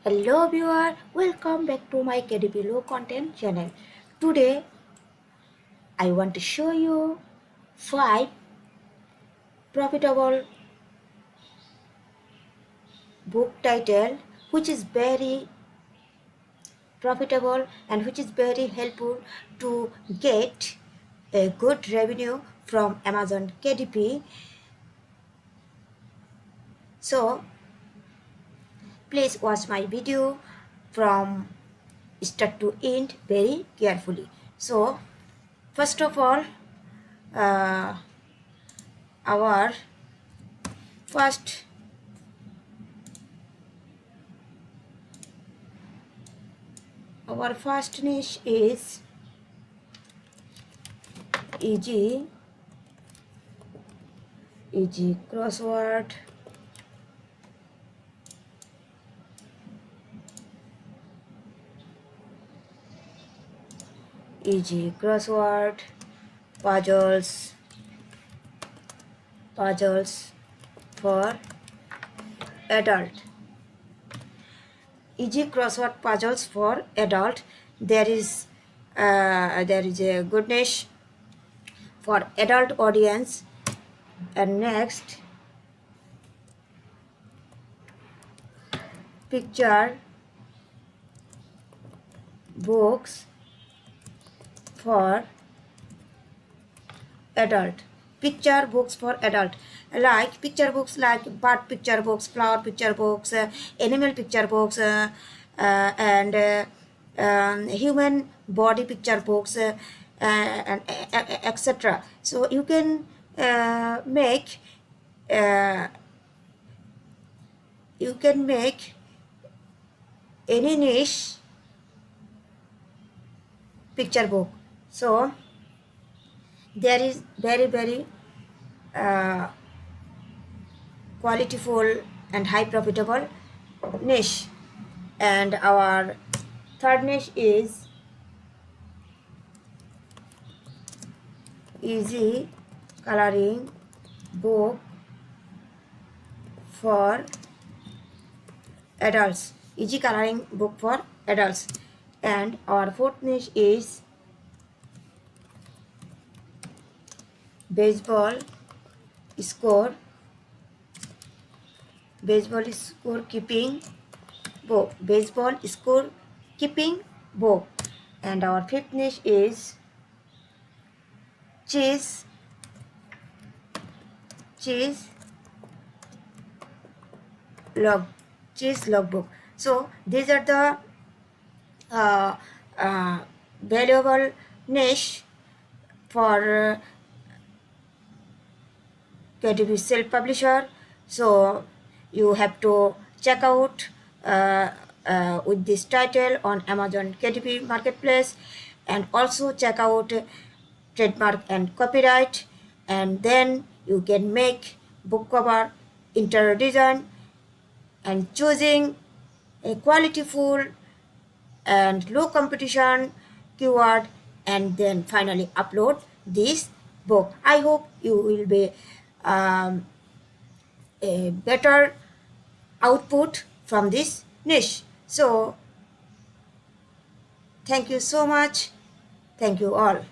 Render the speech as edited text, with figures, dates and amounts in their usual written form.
Hello viewer, welcome back to my KDP low content channel. Today I want to show you 5 profitable book title which is very profitable and which is very helpful to get a good revenue from Amazon KDP. So please watch my video from start to end very carefully. So first of all, uh, our first niche is easy crossword puzzles for adult. Easy crossword puzzles for adult. There is a good niche for adult audience. And next, picture books for adult. Picture books for adult, like picture books like bird picture books, flower picture books, animal picture books, and human body picture books, and etc. So you can make any niche picture book. So there is very qualityful and high profitable niche. And our third niche is easy coloring book for adults. Easy coloring book for adults. And our fourth niche is baseball score keeping book. Baseball score keeping book. And our fifth niche is chess logbook. So these are the valuable niche for KDP self-publisher. So you have to check out with this title on Amazon KDP marketplace, and also check out trademark and copyright, and then you can make book cover, interior design, and choosing a qualityful and low competition keyword, and then finally upload this book. I hope you will be a better output from this niche. So thank you so much. Thank you all.